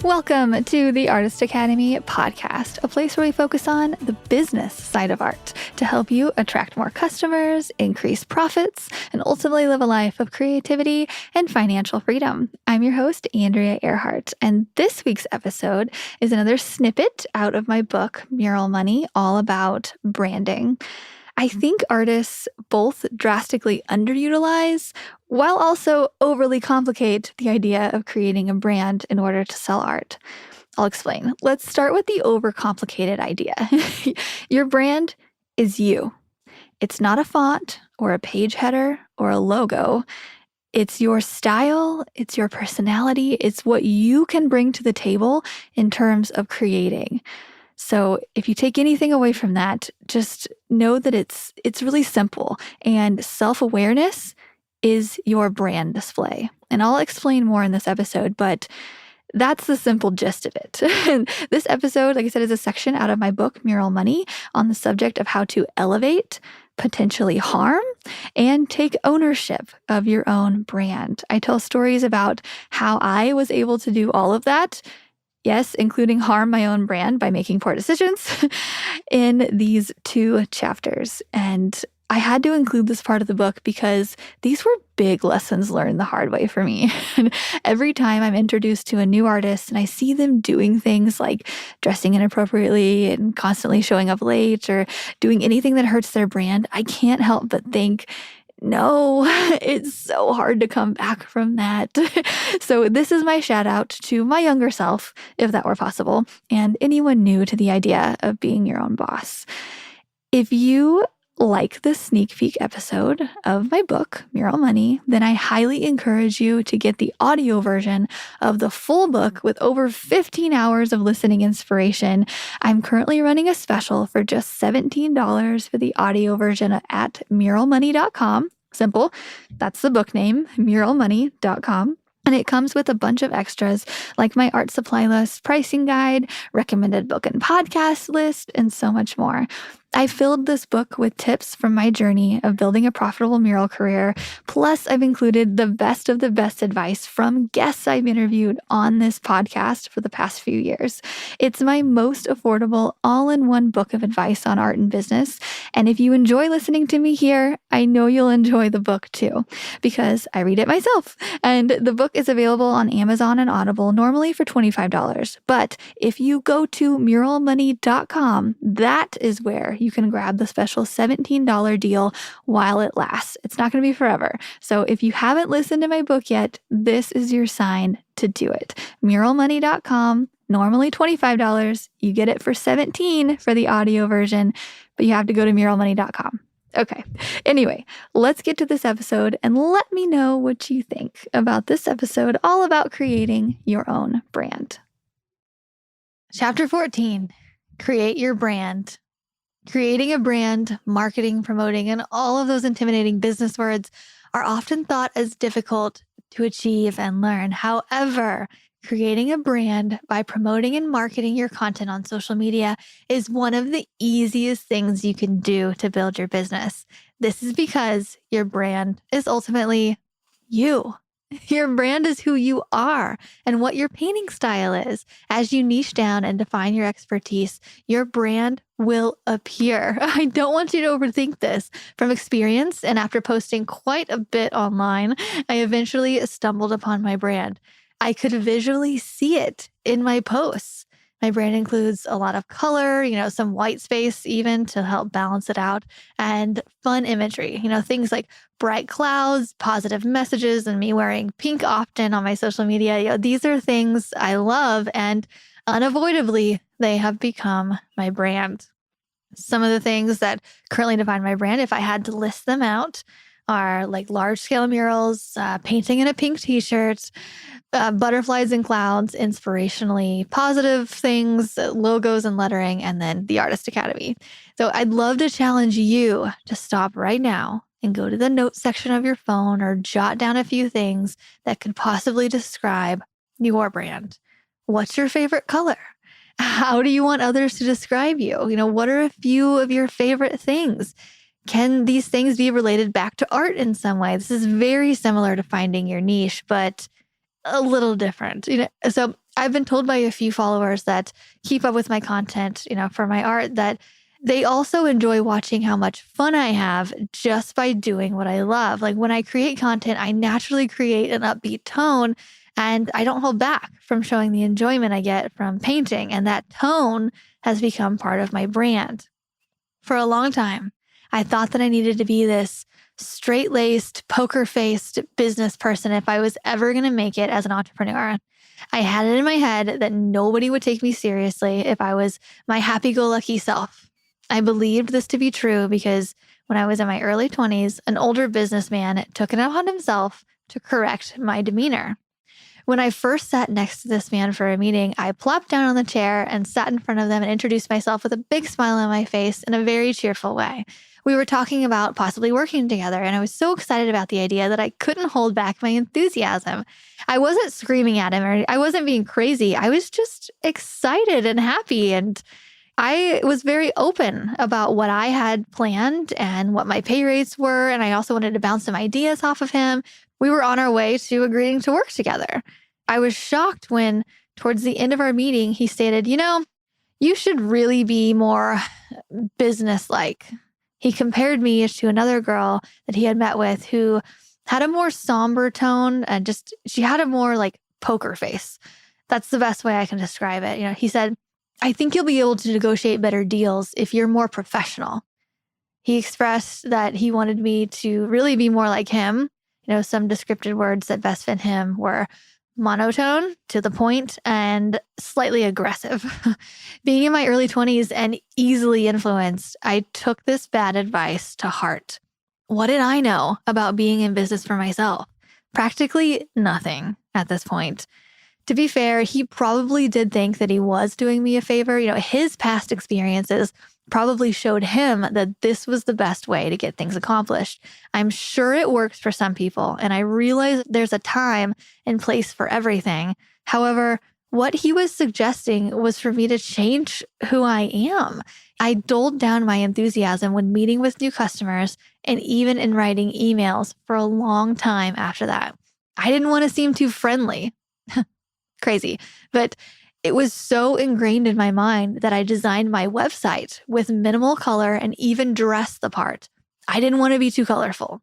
Welcome to the Artist Academy podcast, a place where we focus on the business side of art to help you attract more customers, increase profits, and ultimately live a life of creativity and financial freedom. I'm your host, Andrea Earhart, and this week's episode is another snippet out of my book, Mural Money, all about branding. I think artists both drastically underutilize while also overly complicate the idea of creating a brand in order to sell art. I'll explain. Let's start with the overcomplicated idea. Your brand is you. It's not a font or a page header or a logo. It's your style, it's your personality, it's what you can bring to the table in terms of creating. So if you take anything away from that, just know that it's really simple, and self-awareness is your brand display. And I'll explain more in this episode, but that's the simple gist of it. This episode, like I said, is a section out of my book, Mural Money, on the subject of how to elevate, potentially harm, and take ownership of your own brand. I tell stories about how I was able to do all of that. Yes, including harm my own brand by making poor decisions in these 2 chapters. And I had to include this part of the book because these were big lessons learned the hard way for me. And every time I'm introduced to a new artist and I see them doing things like dressing inappropriately and constantly showing up late or doing anything that hurts their brand, I can't help but think, no, it's so hard to come back from that. So this is my shout out to my younger self, if that were possible, and anyone new to the idea of being your own boss. If you like this sneak peek episode of my book, Mural Money, then I highly encourage you to get the audio version of the full book with over 15 hours of listening inspiration. I'm currently running a special for just $17 for the audio version at muralmoney.com. Simple. That's the book name, muralmoney.com. And it comes with a bunch of extras like my art supply list, pricing guide, recommended book and podcast list, and so much more. I filled this book with tips from my journey of building a profitable mural career. Plus, I've included the best of the best advice from guests I've interviewed on this podcast for the past few years. It's my most affordable all-in-one book of advice on art and business. And if you enjoy listening to me here, I know you'll enjoy the book too, because I read it myself. And the book is available on Amazon and Audible, normally for $25. But if you go to muralmoney.com, that is where you can grab the special $17 deal while it lasts. It's not going to be forever. So if you haven't listened to my book yet, this is your sign to do it. Muralmoney.com, normally $25. You get it for $17 for the audio version, but you have to go to muralmoney.com. Okay. Anyway, let's get to this episode and let me know what you think about this episode all about creating your own brand. Chapter 14, create your brand. Creating a brand, marketing, promoting, and all of those intimidating business words are often thought as difficult to achieve and learn. However, creating a brand by promoting and marketing your content on social media is one of the easiest things you can do to build your business. This is because your brand is ultimately you. Your brand is who you are and what your painting style is. As you niche down and define your expertise, your brand will appear. I don't want you to overthink this. From experience, and after posting quite a bit online, I eventually stumbled upon my brand. I could visually see it in my posts. My brand includes a lot of color, some white space even to help balance it out, and fun imagery, things like bright clouds, positive messages, and me wearing pink often on my social media. These are things I love, and unavoidably, they have become my brand. Some of the things that currently define my brand, if I had to list them out, are like large scale murals, painting in a pink t-shirt, butterflies and clouds, inspirationally positive things, logos and lettering, and then the Artist Academy. So I'd love to challenge you to stop right now and go to the notes section of your phone or jot down a few things that could possibly describe your brand. What's your favorite color? How do you want others to describe you? What are a few of your favorite things? Can these things be related back to art in some way? This is very similar to finding your niche, but a little different. So I've been told by a few followers that keep up with my content, for my art, that they also enjoy watching how much fun I have just by doing what I love. Like when I create content, I naturally create an upbeat tone and I don't hold back from showing the enjoyment I get from painting. And that tone has become part of my brand. For a long time, I thought that I needed to be this straight-laced, poker-faced business person if I was ever going to make it as an entrepreneur. I had it in my head that nobody would take me seriously if I was my happy-go-lucky self. I believed this to be true because when I was in my early 20s, an older businessman took it upon himself to correct my demeanor. When I first sat next to this man for a meeting, I plopped down on the chair and sat in front of them and introduced myself with a big smile on my face in a very cheerful way. We were talking about possibly working together, and I was so excited about the idea that I couldn't hold back my enthusiasm. I wasn't screaming at him or I wasn't being crazy. I was just excited and happy, and I was very open about what I had planned and what my pay rates were, and I also wanted to bounce some ideas off of him. We were on our way to agreeing to work together. I was shocked when, towards the end of our meeting, he stated, you should really be more business-like. He compared me to another girl that he had met with who had a more somber tone and she had a more like poker face. That's the best way I can describe it. He said, I think you'll be able to negotiate better deals if you're more professional. He expressed that he wanted me to really be more like him. Some descriptive words that best fit him were monotone, to the point, and slightly aggressive. Being in my early 20s and easily influenced, I took this bad advice to heart. What did I know about being in business for myself? Practically nothing at this point. To be fair, he probably did think that he was doing me a favor. His past experiences probably showed him that this was the best way to get things accomplished. I'm sure it works for some people, and I realize there's a time and place for everything. However, what he was suggesting was for me to change who I am. I doled down my enthusiasm when meeting with new customers and even in writing emails for a long time after that. I didn't want to seem too friendly. Crazy, but it was so ingrained in my mind that I designed my website with minimal color and even dressed the part. I didn't want to be too colorful.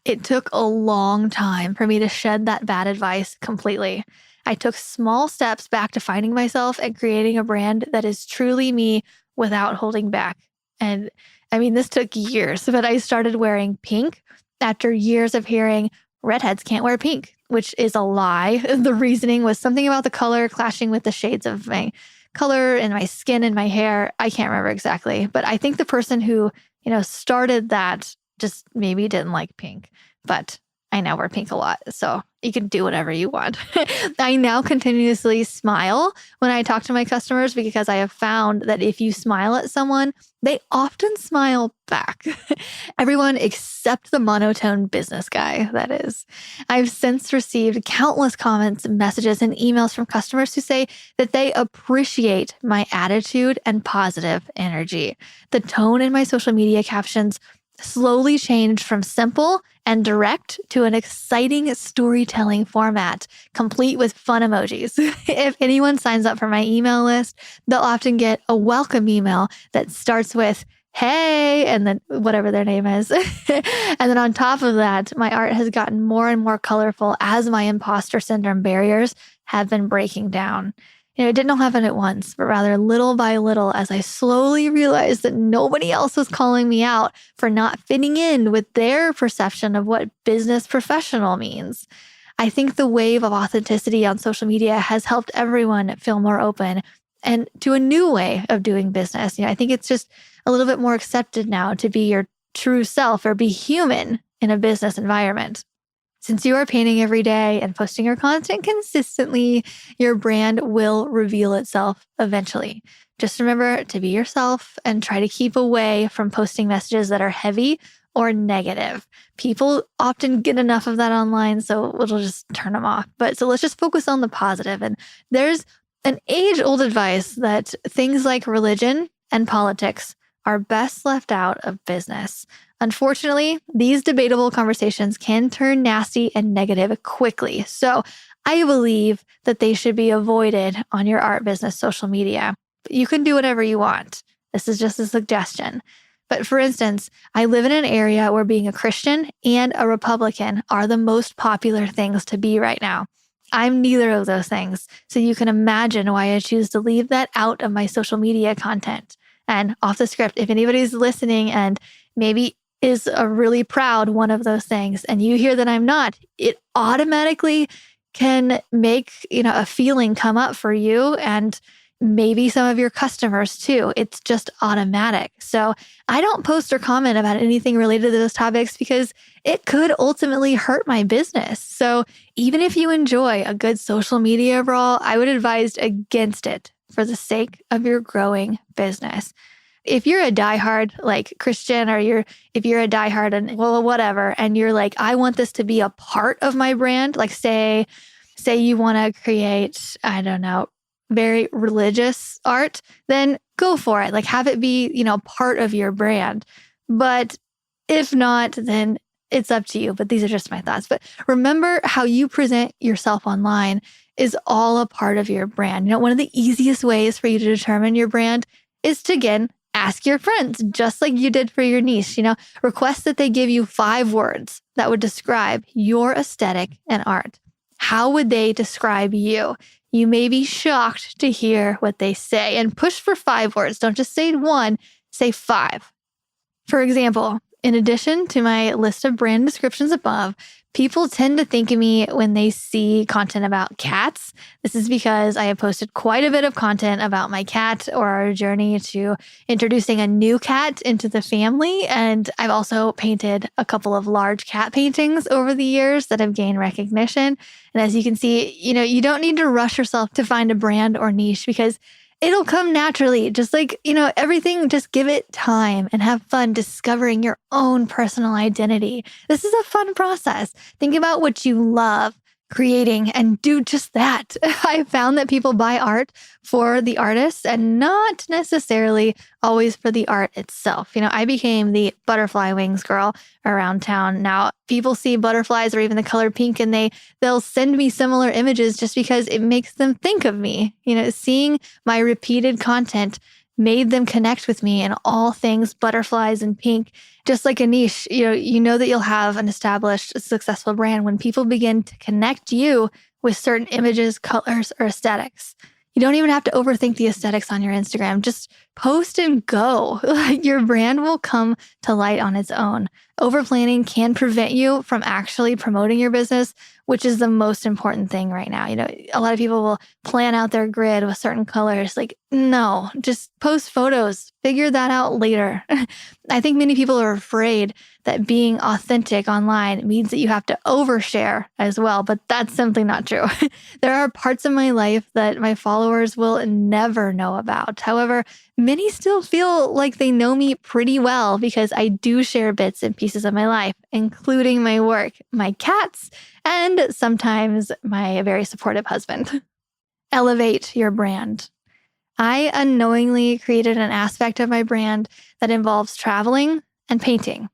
It took a long time for me to shed that bad advice completely. I took small steps back to finding myself and creating a brand that is truly me without holding back. And this took years, but I started wearing pink after years of hearing redheads can't wear pink, which is a lie. The reasoning was something about the color clashing with the shades of my color and my skin and my hair. I can't remember exactly, but I think the person who, started that just maybe didn't like pink, but I now wear pink a lot. So you can do whatever you want. I now continuously smile when I talk to my customers because I have found that if you smile at someone, they often smile back. Everyone except the monotone business guy, that is. I've since received countless comments, messages, and emails from customers who say that they appreciate my attitude and positive energy. The tone in my social media captions slowly changed from simple and direct to an exciting storytelling format, complete with fun emojis. If anyone signs up for my email list, they'll often get a welcome email that starts with, hey, and then whatever their name is. And then on top of that, my art has gotten more and more colorful as my imposter syndrome barriers have been breaking down. It didn't happen at once, but rather little by little as I slowly realized that nobody else was calling me out for not fitting in with their perception of what business professional means. I think the wave of authenticity on social media has helped everyone feel more open and to a new way of doing business. I think it's just a little bit more accepted now to be your true self or be human in a business environment. Since you are painting every day and posting your content consistently, your brand will reveal itself eventually. Just remember to be yourself and try to keep away from posting messages that are heavy or negative. People often get enough of that online, so it'll just turn them off. So let's just focus on the positive. And there's an age-old advice that things like religion and politics are best left out of business. Unfortunately, these debatable conversations can turn nasty and negative quickly. So I believe that they should be avoided on your art business social media. You can do whatever you want. This is just a suggestion. But for instance, I live in an area where being a Christian and a Republican are the most popular things to be right now. I'm neither of those things, so you can imagine why I choose to leave that out of my social media content. And off the script, if anybody's listening and maybe is a really proud one of those things, and you hear that I'm not, it automatically can make, a feeling come up for you and maybe some of your customers too. It's just automatic. So I don't post or comment about anything related to those topics because it could ultimately hurt my business. So even if you enjoy a good social media brawl, I would advise against it for the sake of your growing business. If you're a diehard like Christian, or if you're a diehard and whatever, and you're like, I want this to be a part of my brand, like say you want to create, I don't know, very religious art, then go for it. Like have it be, part of your brand. But if not, then it's up to you. But these are just my thoughts. But remember, how you present yourself online is all a part of your brand. One of the easiest ways for you to determine your brand is to, again, ask your friends, just like you did for your niche. Request that they give you 5 words that would describe your aesthetic and art. How would they describe you? You may be shocked to hear what they say, and push for 5 words. Don't just say 1, say 5. For example, in addition to my list of brand descriptions above, people tend to think of me when they see content about cats. This is because I have posted quite a bit of content about my cat or our journey to introducing a new cat into the family. And I've also painted a couple of large cat paintings over the years that have gained recognition. And as you can see, you don't need to rush yourself to find a brand or niche because it'll come naturally. Just like, everything, just give it time and have fun discovering your own personal identity. This is a fun process. Think about what you love creating and do just that. I found that people buy art for the artists and not necessarily always for the art itself. I became the butterfly wings girl around town. Now, people see butterflies or even the color pink and they'll send me similar images just because it makes them think of me. Seeing my repeated content made them connect with me in all things butterflies and pink. Just like a niche, you know that you'll have an established, successful brand when people begin to connect you with certain images, colors, or aesthetics. You don't even have to overthink the aesthetics on your Instagram. Just post and go. Your brand will come to light on its own. Overplanning can prevent you from actually promoting your business, which is the most important thing right now. A lot of people will plan out their grid with certain colors. Like, no, just post photos. Figure that out later. I think many people are afraid that being authentic online means that you have to overshare as well, but that's simply not true. There are parts of my life that my followers will never know about. However, many still feel like they know me pretty well because I do share bits and pieces of my life, including my work, my cats, and sometimes my very supportive husband. Elevate your brand. I unknowingly created an aspect of my brand that involves traveling and painting.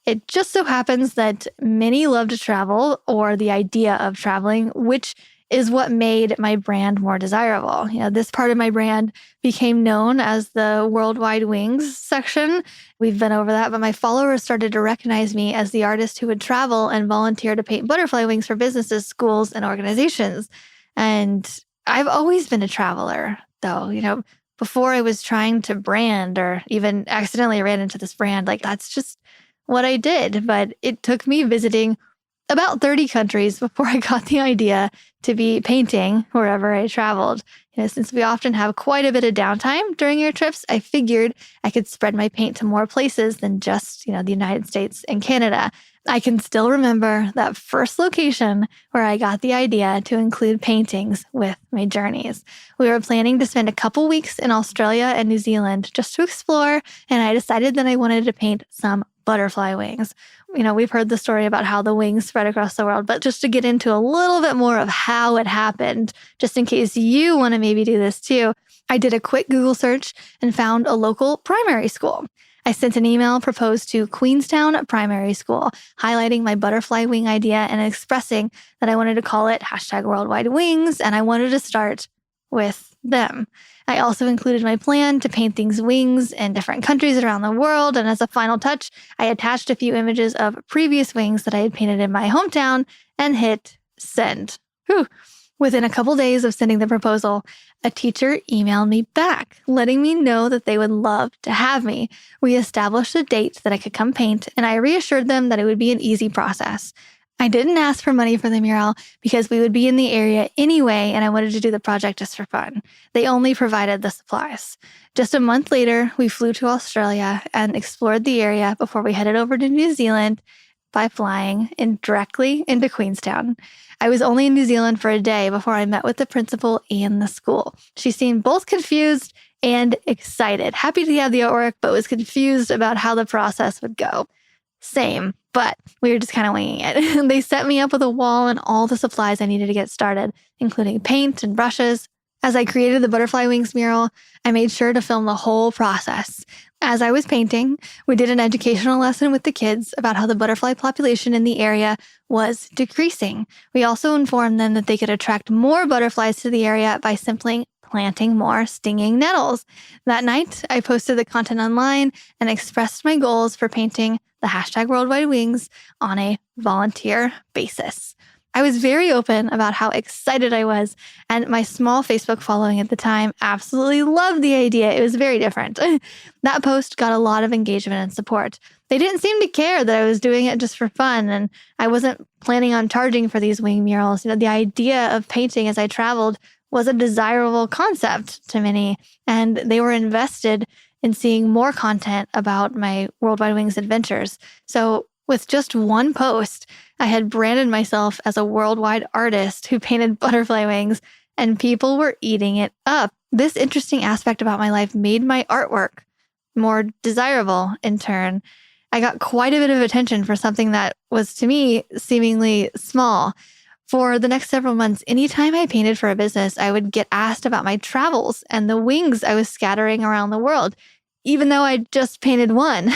It just so happens that many love to travel, or the idea of traveling, which is what made my brand more desirable. This part of my brand became known as the Worldwide Wings section. We've been over that, but my followers started to recognize me as the artist who would travel and volunteer to paint butterfly wings for businesses, schools, and organizations. And I've always been a traveler, though. Before I was trying to brand or even accidentally ran into this brand, that's just what I did. But it took me visiting about 30 countries before I got the idea to be painting wherever I traveled. Since we often have quite a bit of downtime during your trips, I figured I could spread my paint to more places than just, the United States and Canada. I can still remember that first location where I got the idea to include paintings with my journeys. We were planning to spend a couple weeks in Australia and New Zealand just to explore, and I decided that I wanted to paint some butterfly wings. We've heard the story about how the wings spread across the world, but just to get into a little bit more of how it happened, just in case you want to maybe do this too, I did a quick Google search and found a local primary school. I sent an email proposed to Queenstown Primary School, highlighting my butterfly wing idea and expressing that I wanted to call it #worldwidewings, and I wanted to start with them. I also included my plan to paint these wings in different countries around the world, and as a final touch, I attached a few images of previous wings that I had painted in my hometown and hit send. Whew. Within a couple days of sending the proposal, a teacher emailed me back, letting me know that they would love to have me. We established a date that I could come paint, and I reassured them that it would be an easy process. I didn't ask for money for the mural because we would be in the area anyway, and I wanted to do the project just for fun. They only provided the supplies. Just a month later, we flew to Australia and explored the area before we headed over to New Zealand by flying directly into Queenstown. I was only in New Zealand for a day before I met with the principal and the school. She seemed both confused and excited, happy to have the artwork, but was confused about how the process would go. Same, but we were just kind of winging it. They set me up with a wall and all the supplies I needed to get started, including paint and brushes. As I created the butterfly wings mural, I made sure to film the whole process. As I was painting, we did an educational lesson with the kids about how the butterfly population in the area was decreasing. We also informed them that they could attract more butterflies to the area by simply planting more stinging nettles. That night, I posted the content online and expressed my goals for painting the #worldwidewings on a volunteer basis. I was very open about how excited I was, and my small Facebook following at the time absolutely loved the idea. It was very different. That post got a lot of engagement and support. They didn't seem to care that I was doing it just for fun, and I wasn't planning on charging for these wing murals. The idea of painting as I traveled was a desirable concept to many, and they were invested in seeing more content about my Worldwide Wings adventures. So with just one post, I had branded myself as a worldwide artist who painted butterfly wings, and people were eating it up. This interesting aspect about my life made my artwork more desirable in turn. I got quite a bit of attention for something that was, to me, seemingly small. For the next several months, anytime I painted for a business, I would get asked about my travels and the wings I was scattering around the world, even though I just painted one.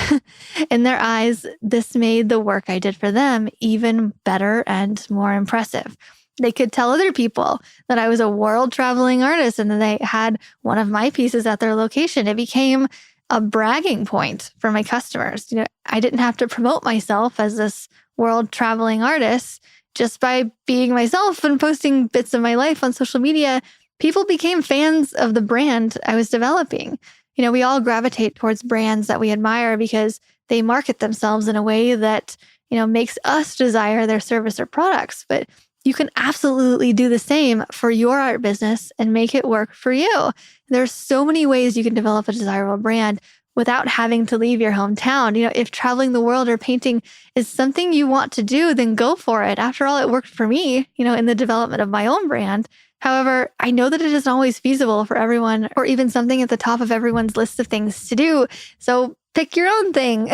In their eyes, this made the work I did for them even better and more impressive. They could tell other people that I was a world-traveling artist and that they had one of my pieces at their location. It became a bragging point for my customers. I didn't have to promote myself as this world-traveling artist. Just by being myself and posting bits of my life on social media, people became fans of the brand I was developing. We all gravitate towards brands that we admire because they market themselves in a way that, makes us desire their service or products. But you can absolutely do the same for your art business and make it work for you. There's so many ways you can develop a desirable brand without having to leave your hometown. If traveling the world or painting is something you want to do, then go for it. After all, it worked for me, in the development of my own brand. However, I know that it isn't always feasible for everyone or even something at the top of everyone's list of things to do. So pick your own thing.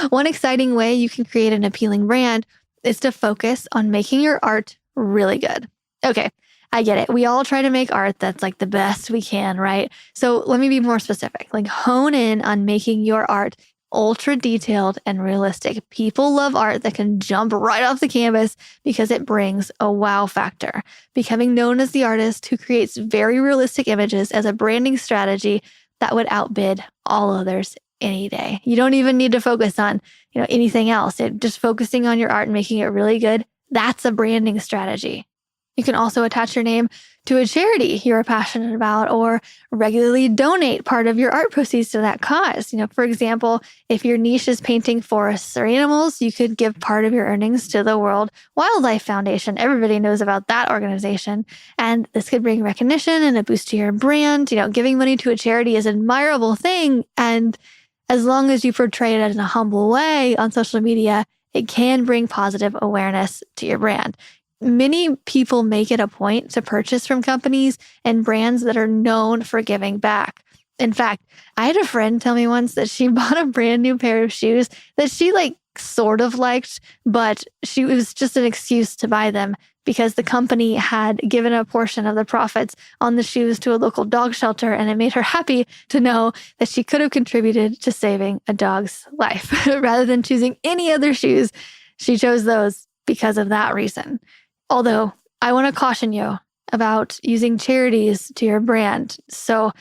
One exciting way you can create an appealing brand is to focus on making your art really good. Okay, I get it. We all try to make art that's like the best we can, right? So let me be more specific. Hone in on making your art ultra detailed and realistic. People love art that can jump right off the canvas because it brings a wow factor. Becoming known as the artist who creates very realistic images as a branding strategy that would outbid all others any day. You don't even need to focus on, anything else. Just focusing on your art and making it really good, that's a branding strategy. You can also attach your name to a charity you're passionate about or regularly donate part of your art proceeds to that cause. For example, if your niche is painting forests or animals, you could give part of your earnings to the World Wildlife Foundation. Everybody knows about that organization. And this could bring recognition and a boost to your brand. Giving money to a charity is an admirable thing. And as long as you portray it in a humble way on social media, it can bring positive awareness to your brand. Many people make it a point to purchase from companies and brands that are known for giving back. In fact, I had a friend tell me once that she bought a brand new pair of shoes that she sort of liked, but it was just an excuse to buy them because the company had given a portion of the profits on the shoes to a local dog shelter, and it made her happy to know that she could have contributed to saving a dog's life. Rather than choosing any other shoes, she chose those because of that reason. Although I want to caution you about using charities to your brand. So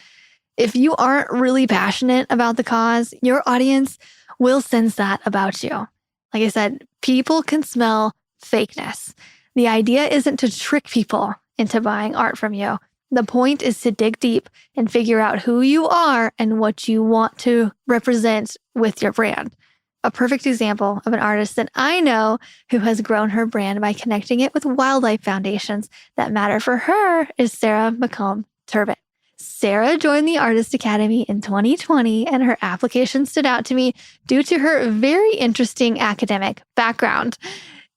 if you aren't really passionate about the cause, your audience will sense that about you. Like I said, people can smell fakeness. The idea isn't to trick people into buying art from you. The point is to dig deep and figure out who you are and what you want to represent with your brand. A perfect example of an artist that I know who has grown her brand by connecting it with wildlife foundations that matter for her is Sarah McComb-Turbot. Sarah joined the Artist Academy in 2020, and her application stood out to me due to her very interesting academic background.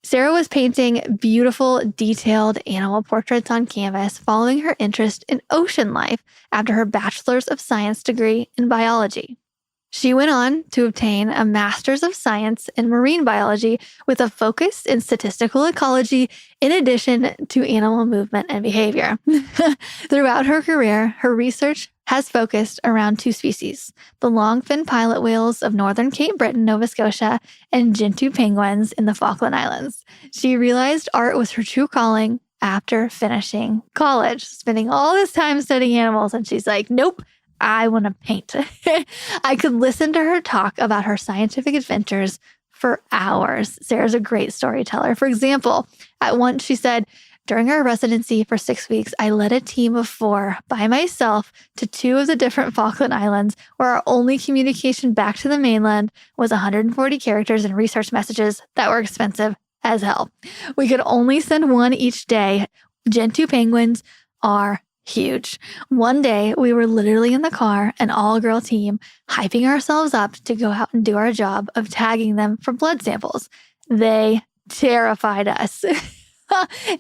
Sarah was painting beautiful, detailed animal portraits on canvas following her interest in ocean life after her Bachelor's of Science degree in biology. She went on to obtain a Master's of Science in Marine Biology with a focus in statistical ecology in addition to animal movement and behavior. Throughout her career, her research has focused around two species, the long-fin pilot whales of northern Cape Breton, Nova Scotia, and gentoo penguins in the Falkland Islands. She realized art was her true calling after finishing college, spending all this time studying animals, and she's like, nope, I want to paint. I could listen to her talk about her scientific adventures for hours. Sarah's a great storyteller. For example, at once she said, during our residency for 6 weeks, I led a team of 4 by myself to 2 of the different Falkland Islands, where our only communication back to the mainland was 140 characters and research messages that were expensive as hell. We could only send one each day. Gentoo penguins are huge. One day, we were literally in the car, an all-girl team, hyping ourselves up to go out and do our job of tagging them for blood samples. They terrified us.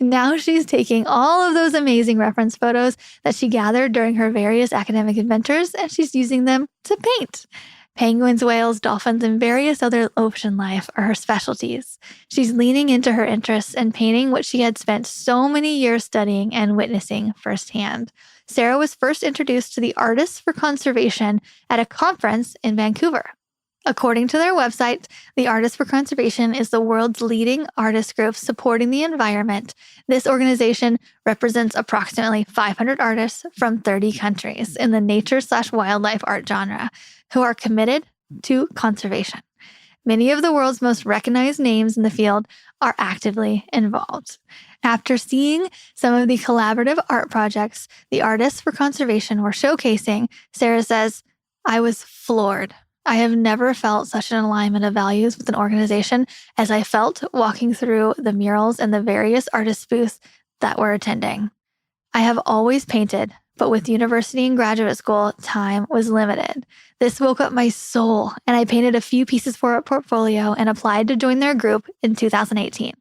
Now she's taking all of those amazing reference photos that she gathered during her various academic adventures, and she's using them to paint. Penguins, whales, dolphins, and various other ocean life are her specialties. She's leaning into her interests and painting what she had spent so many years studying and witnessing firsthand. Sarah was first introduced to the Artists for Conservation at a conference in Vancouver. According to their website, the Artists for Conservation is the world's leading artist group supporting the environment. This organization represents approximately 500 artists from 30 countries in the nature/wildlife art genre who are committed to conservation. Many of the world's most recognized names in the field are actively involved. After seeing some of the collaborative art projects the Artists for Conservation were showcasing, Sarah says, I was floored. I have never felt such an alignment of values with an organization as I felt walking through the murals and the various artist booths that were attending. I have always painted, but with university and graduate school, time was limited. This woke up my soul, and I painted a few pieces for a portfolio and applied to join their group in 2018.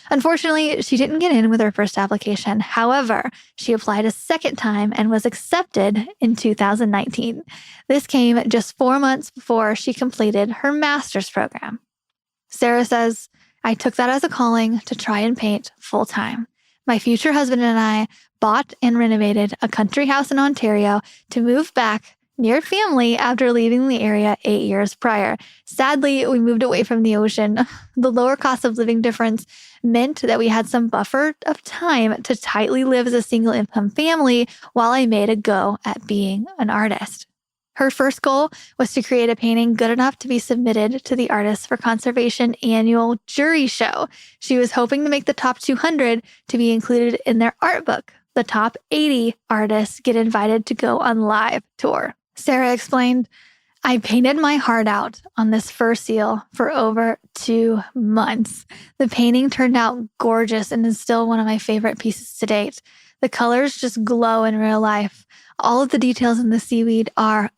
Unfortunately, she didn't get in with her first application. However, she applied a second time and was accepted in 2019. This came just 4 months before she completed her master's program. Sarah says, I took that as a calling to try and paint full time. My future husband and I bought and renovated a country house in Ontario to move back near family after leaving the area 8 years prior. Sadly, we moved away from the ocean. The lower cost of living difference meant that we had some buffer of time to tightly live as a single income family while I made a go at being an artist. Her first goal was to create a painting good enough to be submitted to the Artists for Conservation annual jury show. She was hoping to make the top 200 to be included in their art book. The top 80 artists get invited to go on live tour. Sarah explained, I painted my heart out on this fur seal for over 2 months. The painting turned out gorgeous and is still one of my favorite pieces to date. The colors just glow in real life. All of the details in the seaweed are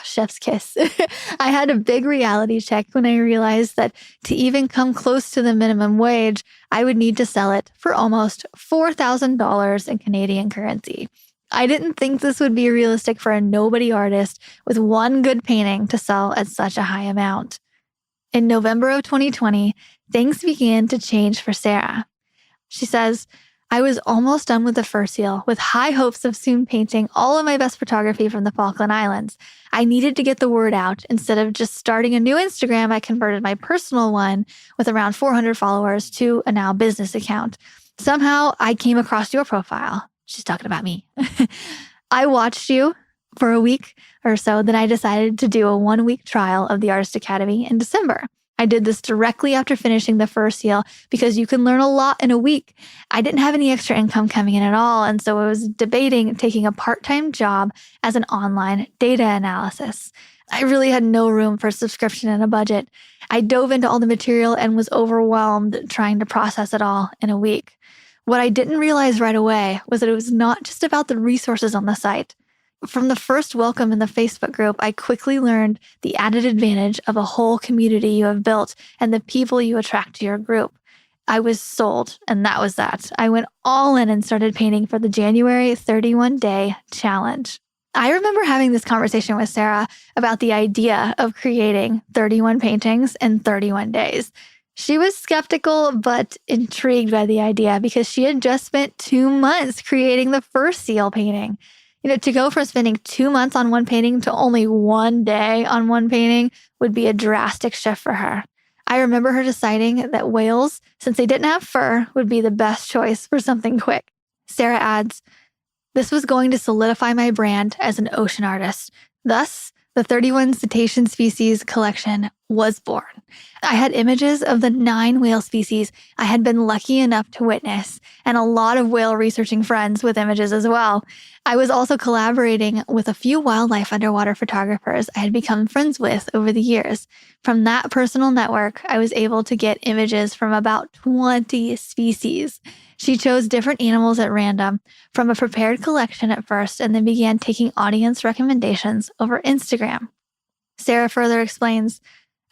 chef's kiss. I had a big reality check when I realized that to even come close to the minimum wage, I would need to sell it for almost $4,000 in Canadian currency. I didn't think this would be realistic for a nobody artist with one good painting to sell at such a high amount. In November of 2020, things began to change for Sarah. She says, I was almost done with the fur seal, with high hopes of soon painting all of my best photography from the Falkland Islands. I needed to get the word out. Instead of just starting a new Instagram, I converted my personal one with around 400 followers to a now business account. Somehow I came across your profile. She's talking about me. I watched you for a week or so, then I decided to do a 1-week trial of the Artist Academy in December. I did this directly after finishing the fur seal because you can learn a lot in a week. I didn't have any extra income coming in at all, and so I was debating taking a part-time job as an online data analysis. I really had no room for a subscription and a budget. I dove into all the material and was overwhelmed trying to process it all in a week. What I didn't realize right away was that it was not just about the resources on the site. From the first welcome in the Facebook group, I quickly learned the added advantage of a whole community you have built and the people you attract to your group. I was sold, and that was that. I went all in and started painting for the January 31-day challenge. I remember having this conversation with Sarah about the idea of creating 31 paintings in 31 days. She was skeptical but intrigued by the idea because she had just spent 2 months creating the first seal painting. To go from spending 2 months on one painting to only 1 day on one painting would be a drastic shift for her. I remember her deciding that whales, since they didn't have fur, would be the best choice for something quick. Sarah adds, this was going to solidify my brand as an ocean artist. Thus, the 31 cetacean species collection was born. I had images of the 9 whale species I had been lucky enough to witness, and a lot of whale researching friends with images as well. I was also collaborating with a few wildlife underwater photographers I had become friends with over the years. From that personal network, I was able to get images from about 20 species. She chose different animals at random from a prepared collection at first and then began taking audience recommendations over Instagram. Sarah further explains,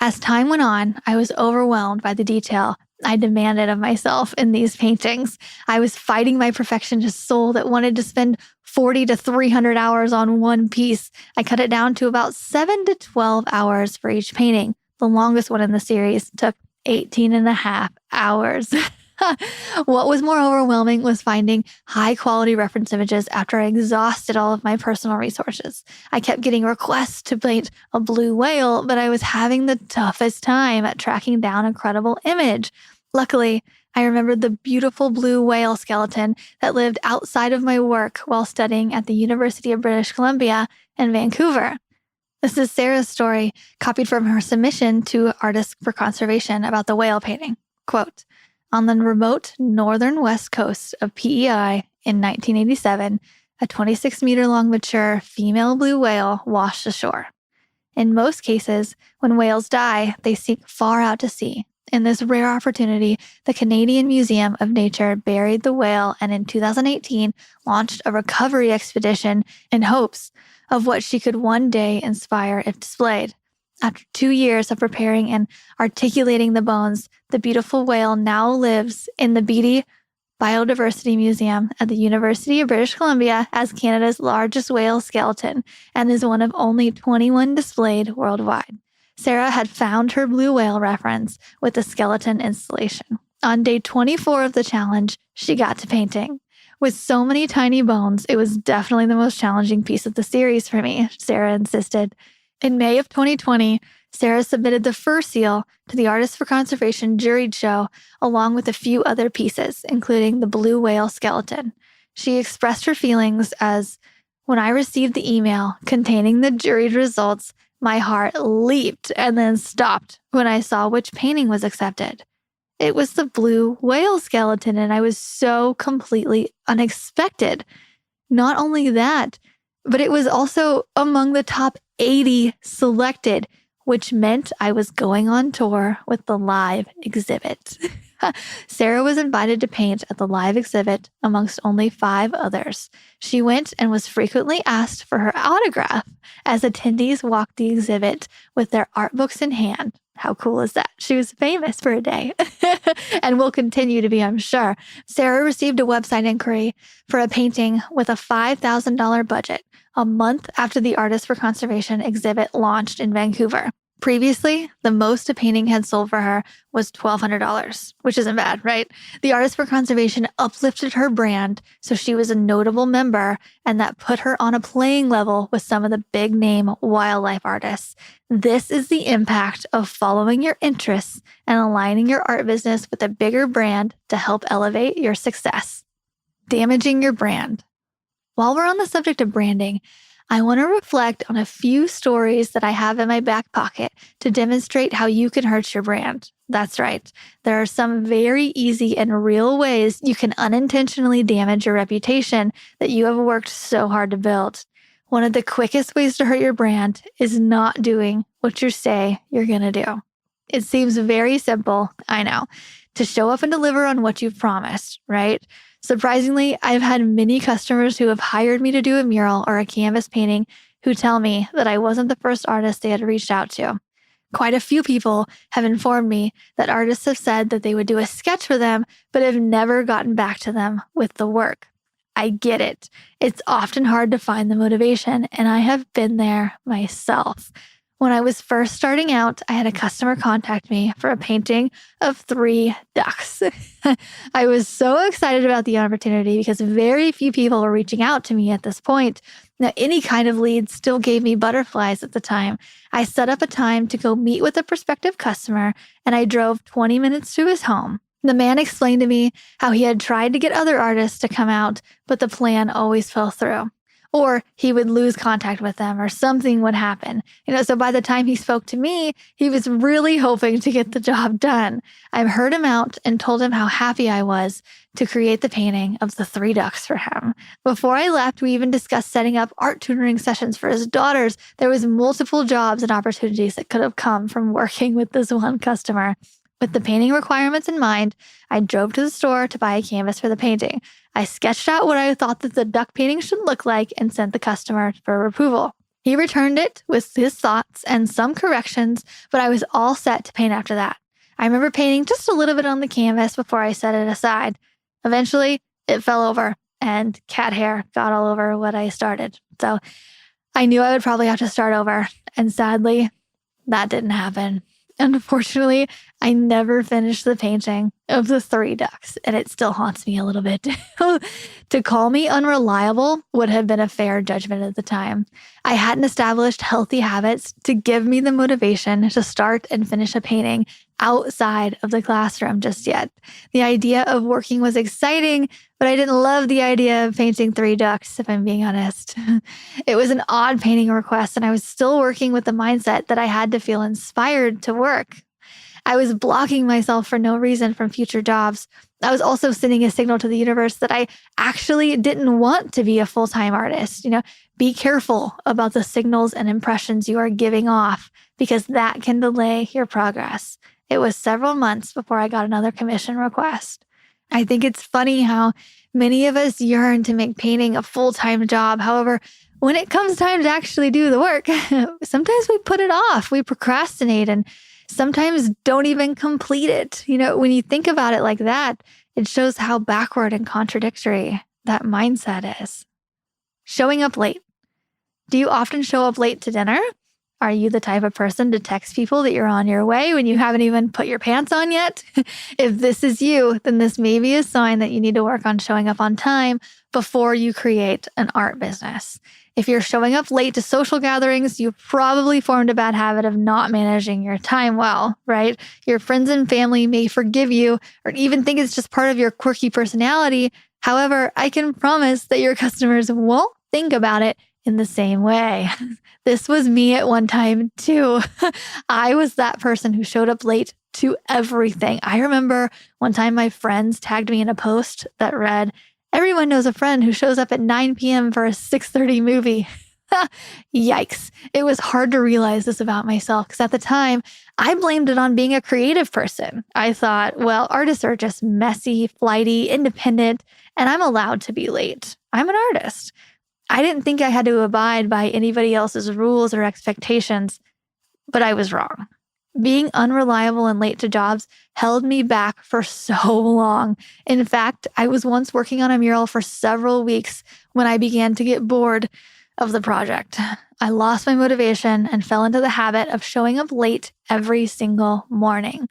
as time went on, I was overwhelmed by the detail I demanded of myself in these paintings. I was fighting my perfectionist soul that wanted to spend 40 to 300 hours on one piece. I cut it down to about 7 to 12 hours for each painting. The longest one in the series took 18 and a half hours. What was more overwhelming was finding high-quality reference images after I exhausted all of my personal resources. I kept getting requests to paint a blue whale, but I was having the toughest time at tracking down a credible image. Luckily, I remembered the beautiful blue whale skeleton that lived outside of my work while studying at the University of British Columbia in Vancouver. This is Sarah's story, copied from her submission to Artists for Conservation about the whale painting. Quote, on the remote northern west coast of PEI in 1987, a 26-meter-long mature female blue whale washed ashore. In most cases, when whales die, they sink far out to sea. In this rare opportunity, the Canadian Museum of Nature buried the whale and in 2018 launched a recovery expedition in hopes of what she could one day inspire if displayed. After 2 years of preparing and articulating the bones, the beautiful whale now lives in the Beatty Biodiversity Museum at the University of British Columbia as Canada's largest whale skeleton and is one of only 21 displayed worldwide. Sarah had found her blue whale reference with the skeleton installation. On day 24 of the challenge, she got to painting. With so many tiny bones, it was definitely the most challenging piece of the series for me, Sarah insisted. In May of 2020, Sarah submitted the fur seal to the Artists for Conservation juried show, along with a few other pieces, including the blue whale skeleton. She expressed her feelings as, when I received the email containing the juried results, my heart leaped and then stopped when I saw which painting was accepted. It was the blue whale skeleton, and I was so completely unexpected. Not only that, but it was also among the top 80 selected, which meant I was going on tour with the live exhibit. Sarah was invited to paint at the live exhibit amongst only 5 others. She went and was frequently asked for her autograph as attendees walked the exhibit with their art books in hand. How cool is that? She was famous for a day and will continue to be, I'm sure. Sarah received a website inquiry for a painting with a $5,000 budget a month after the Artists for Conservation exhibit launched in Vancouver. Previously, the most a painting had sold for her was $1,200, which isn't bad, right? The Artist for Conservation uplifted her brand, so she was a notable member, and that put her on a playing level with some of the big-name wildlife artists. This is the impact of following your interests and aligning your art business with a bigger brand to help elevate your success. Damaging your brand. While we're on the subject of branding, I want to reflect on a few stories that I have in my back pocket to demonstrate how you can hurt your brand. That's right. There are some very easy and real ways you can unintentionally damage your reputation that you have worked so hard to build. One of the quickest ways to hurt your brand is not doing what you say you're going to do. It seems very simple, I know, to show up and deliver on what you've promised, right? Surprisingly, I've had many customers who have hired me to do a mural or a canvas painting who tell me that I wasn't the first artist they had reached out to. Quite a few people have informed me that artists have said that they would do a sketch for them, but have never gotten back to them with the work. I get it. It's often hard to find the motivation, and I have been there myself. When I was first starting out, I had a customer contact me for a painting of 3 ducks. I was so excited about the opportunity because very few people were reaching out to me at this point. Now, any kind of lead still gave me butterflies at the time. I set up a time to go meet with a prospective customer, and I drove 20 minutes to his home. The man explained to me how he had tried to get other artists to come out, but the plan always fell through. Or he would lose contact with them or something would happen. So by the time he spoke to me, he was really hoping to get the job done. I heard him out and told him how happy I was to create the painting of the 3 ducks for him. Before I left, we even discussed setting up art tutoring sessions for his daughters. There was multiple jobs and opportunities that could have come from working with this one customer. With the painting requirements in mind, I drove to the store to buy a canvas for the painting. I sketched out what I thought that the duck painting should look like and sent the customer for approval. He returned it with his thoughts and some corrections, but I was all set to paint after that. I remember painting just a little bit on the canvas before I set it aside. Eventually, it fell over and cat hair got all over what I started. So I knew I would probably have to start over, and sadly, that didn't happen. Unfortunately, I never finished the painting of the 3 ducks, and it still haunts me a little bit. To call me unreliable would have been a fair judgment at the time. I hadn't established healthy habits to give me the motivation to start and finish a painting outside of the classroom just yet. The idea of working was exciting, but I didn't love the idea of painting 3 ducks, if I'm being honest. It was an odd painting request, and I was still working with the mindset that I had to feel inspired to work. I was blocking myself for no reason from future jobs. I was also sending a signal to the universe that I actually didn't want to be a full-time artist. Be careful about the signals and impressions you are giving off, because that can delay your progress. It was several months before I got another commission request. I think it's funny how many of us yearn to make painting a full-time job. However, when it comes time to actually do the work, sometimes we put it off. We procrastinate and sometimes don't even complete it. When you think about it like that, it shows how backward and contradictory that mindset is. Showing up late. Do you often show up late to dinner? Are you the type of person to text people that you're on your way when you haven't even put your pants on yet? If this is you, then this may be a sign that you need to work on showing up on time before you create an art business. If you're showing up late to social gatherings, you've probably formed a bad habit of not managing your time well, right? Your friends and family may forgive you or even think it's just part of your quirky personality. However, I can promise that your customers won't think about it in the same way. This was me at one time too. I was that person who showed up late to everything. I remember one time my friends tagged me in a post that read, "Everyone knows a friend who shows up at 9 p.m. for a 6:30 movie." Yikes. It was hard to realize this about myself because at the time, I blamed it on being a creative person. I thought, well, artists are just messy, flighty, independent, and I'm allowed to be late. I'm an artist. I didn't think I had to abide by anybody else's rules or expectations, but I was wrong. Being unreliable and late to jobs held me back for so long. In fact, I was once working on a mural for several weeks when I began to get bored. of the project. I lost my motivation and fell into the habit of showing up late every single morning.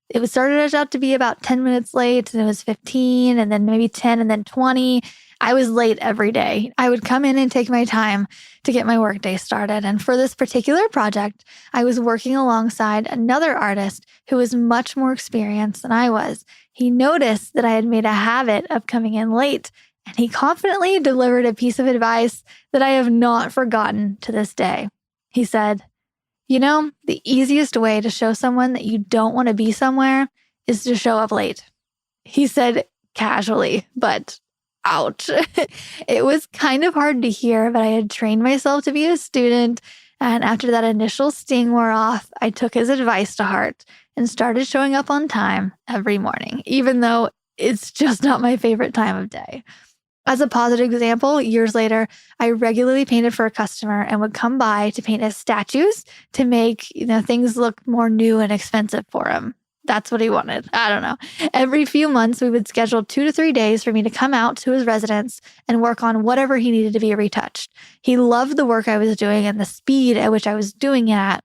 It started out to be about 10 minutes late, and it was 15, and then maybe 10, and then 20. I was late every day. I would come in and take my time to get my workday started. And for this particular project, I was working alongside another artist who was much more experienced than I was. He noticed that I had made a habit of coming in late, and he confidently delivered a piece of advice that I have not forgotten to this day. He said, the easiest way to show someone that you don't want to be somewhere is to show up late. He said casually, but ouch. It was kind of hard to hear, but I had trained myself to be a student. And after that initial sting wore off, I took his advice to heart and started showing up on time every morning, even though it's just not my favorite time of day. As a positive example, years later, I regularly painted for a customer and would come by to paint his statues to make, things look more new and expensive for him. That's what he wanted. I don't know. Every few months, we would schedule 2 to 3 days for me to come out to his residence and work on whatever he needed to be retouched. He loved the work I was doing and the speed at which I was doing it at.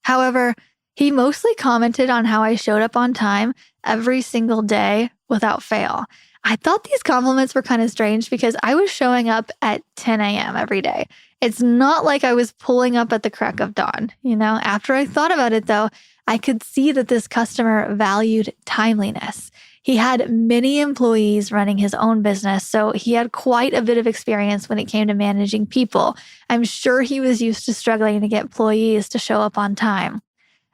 However, he mostly commented on how I showed up on time every single day without fail. I thought these compliments were kind of strange because I was showing up at 10 a.m. every day. It's not like I was pulling up at the crack of dawn. After I thought about it though, I could see that this customer valued timeliness. He had many employees running his own business, so he had quite a bit of experience when it came to managing people. I'm sure he was used to struggling to get employees to show up on time.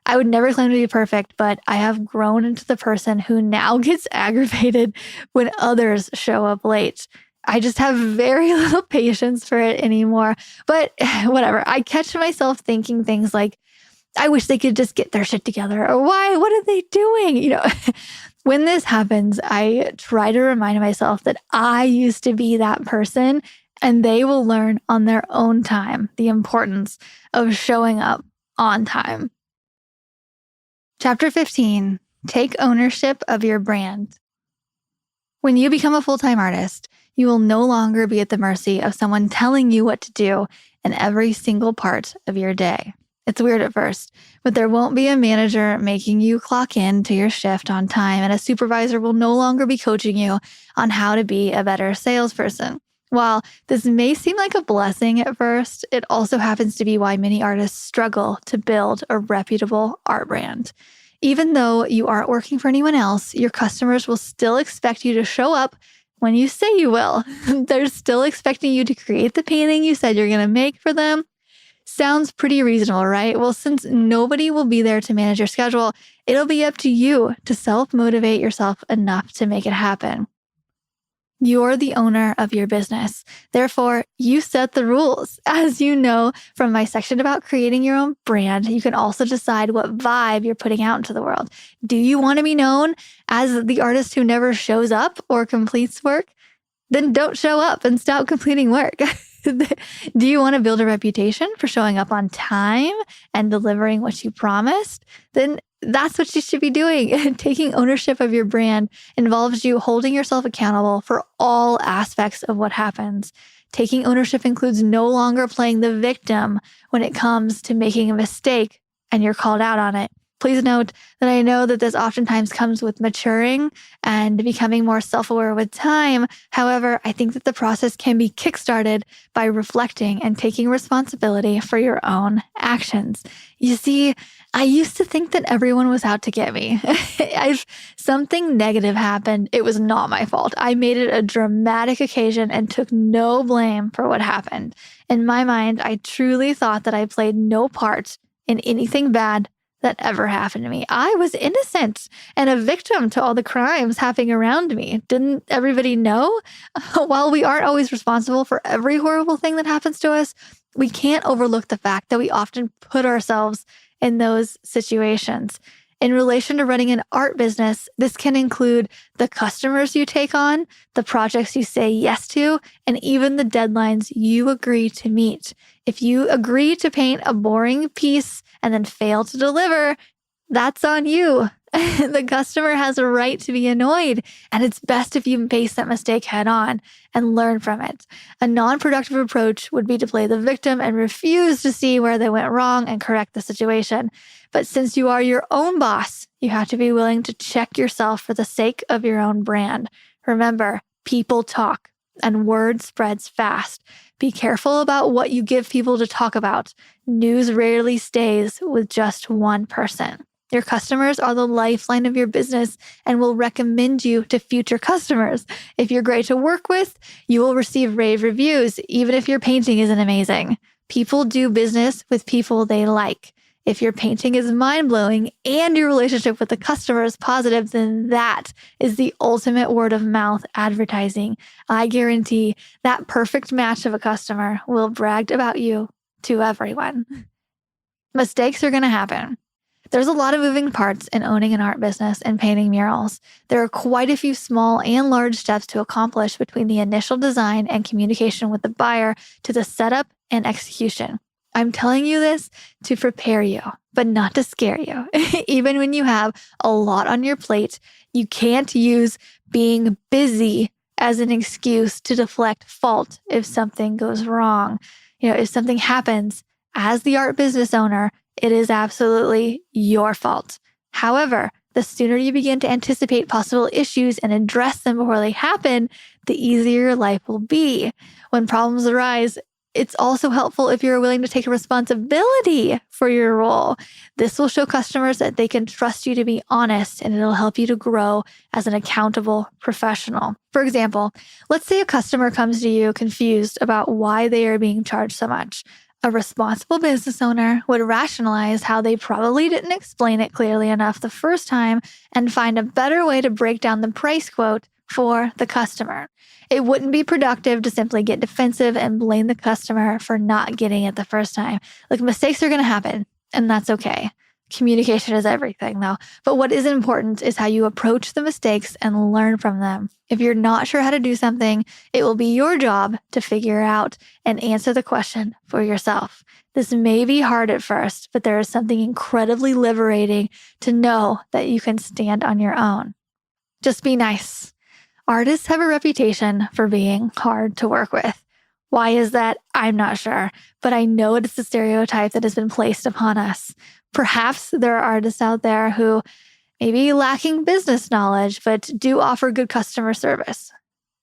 I would never claim to be perfect, but I have grown into the person who now gets aggravated when others show up late. I just have very little patience for it anymore. But whatever, I catch myself thinking things like, I wish they could just get their shit together. Or why? What are they doing? When this happens, I try to remind myself that I used to be that person, and they will learn on their own time the importance of showing up on time. Chapter 15, take ownership of your brand. When you become a full-time artist, you will no longer be at the mercy of someone telling you what to do in every single part of your day. It's weird at first, but there won't be a manager making you clock in to your shift on time, and a supervisor will no longer be coaching you on how to be a better salesperson. While this may seem like a blessing at first, it also happens to be why many artists struggle to build a reputable art brand. Even though you aren't working for anyone else, your customers will still expect you to show up when you say you will. They're still expecting you to create the painting you said you're going to make for them. Sounds pretty reasonable, right? Well, since nobody will be there to manage your schedule, it'll be up to you to self-motivate yourself enough to make it happen. You're the owner of your business. Therefore, you set the rules. As you know from my section about creating your own brand, you can also decide what vibe you're putting out into the world. Do you want to be known as the artist who never shows up or completes work? Then don't show up and stop completing work. Do you want to build a reputation for showing up on time and delivering what you promised? Then that's what you should be doing. Taking ownership of your brand involves you holding yourself accountable for all aspects of what happens. Taking ownership includes no longer playing the victim when it comes to making a mistake and you're called out on it. Please note that I know that this oftentimes comes with maturing and becoming more self-aware with time. However, I think that the process can be kickstarted by reflecting and taking responsibility for your own actions. You see, I used to think that everyone was out to get me. If something negative happened, it was not my fault. I made it a dramatic occasion and took no blame for what happened. In my mind, I truly thought that I played no part in anything bad that ever happened to me. I was innocent and a victim to all the crimes happening around me. Didn't everybody know? While we aren't always responsible for every horrible thing that happens to us, we can't overlook the fact that we often put ourselves in those situations. In relation to running an art business, this can include the customers you take on, the projects you say yes to, and even the deadlines you agree to meet. If you agree to paint a boring piece and then fail to deliver, that's on you. The customer has a right to be annoyed, and it's best if you face that mistake head on and learn from it. A non-productive approach would be to play the victim and refuse to see where they went wrong and correct the situation. But since you are your own boss, you have to be willing to check yourself for the sake of your own brand. Remember, people talk and word spreads fast. Be careful about what you give people to talk about. News rarely stays with just one person. Your customers are the lifeline of your business and will recommend you to future customers. If you're great to work with, you will receive rave reviews, even if your painting isn't amazing. People do business with people they like. If your painting is mind-blowing and your relationship with the customer is positive, then that is the ultimate word-of-mouth advertising. I guarantee that perfect match of a customer will brag about you to everyone. Mistakes are going to happen. There's a lot of moving parts in owning an art business and painting murals. There are quite a few small and large steps to accomplish between the initial design and communication with the buyer to the setup and execution. I'm telling you this to prepare you, but not to scare you. Even when you have a lot on your plate, you can't use being busy as an excuse to deflect fault if something goes wrong. If something happens, as the art business owner, it is absolutely your fault. However, the sooner you begin to anticipate possible issues and address them before they happen, the easier your life will be. When problems arise, it's also helpful if you're willing to take responsibility for your role. This will show customers that they can trust you to be honest, and it'll help you to grow as an accountable professional. For example, let's say a customer comes to you confused about why they are being charged so much. A responsible business owner would rationalize how they probably didn't explain it clearly enough the first time and find a better way to break down the price quote for the customer. It wouldn't be productive to simply get defensive and blame the customer for not getting it the first time. Mistakes are going to happen, and that's okay. Communication is everything, though. But what is important is how you approach the mistakes and learn from them. If you're not sure how to do something, it will be your job to figure out and answer the question for yourself. This may be hard at first, but there is something incredibly liberating to know that you can stand on your own. Just be nice. Artists have a reputation for being hard to work with. Why is that? I'm not sure, but I know it is a stereotype that has been placed upon us. Perhaps there are artists out there who may be lacking business knowledge, but do offer good customer service.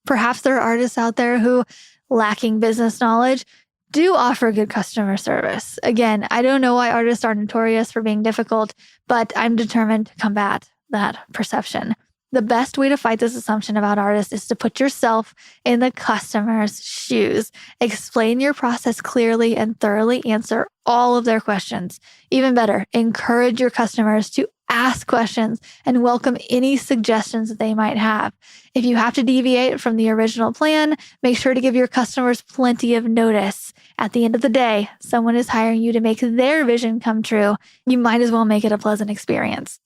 Perhaps there are artists out there who, lacking business knowledge, do offer good customer service. Again, I don't know why artists are notorious for being difficult, but I'm determined to combat that perception. The best way to fight this assumption about artists is to put yourself in the customer's shoes. Explain your process clearly and thoroughly answer all of their questions. Even better, encourage your customers to ask questions and welcome any suggestions that they might have. If you have to deviate from the original plan, make sure to give your customers plenty of notice. At the end of the day, someone is hiring you to make their vision come true. You might as well make it a pleasant experience.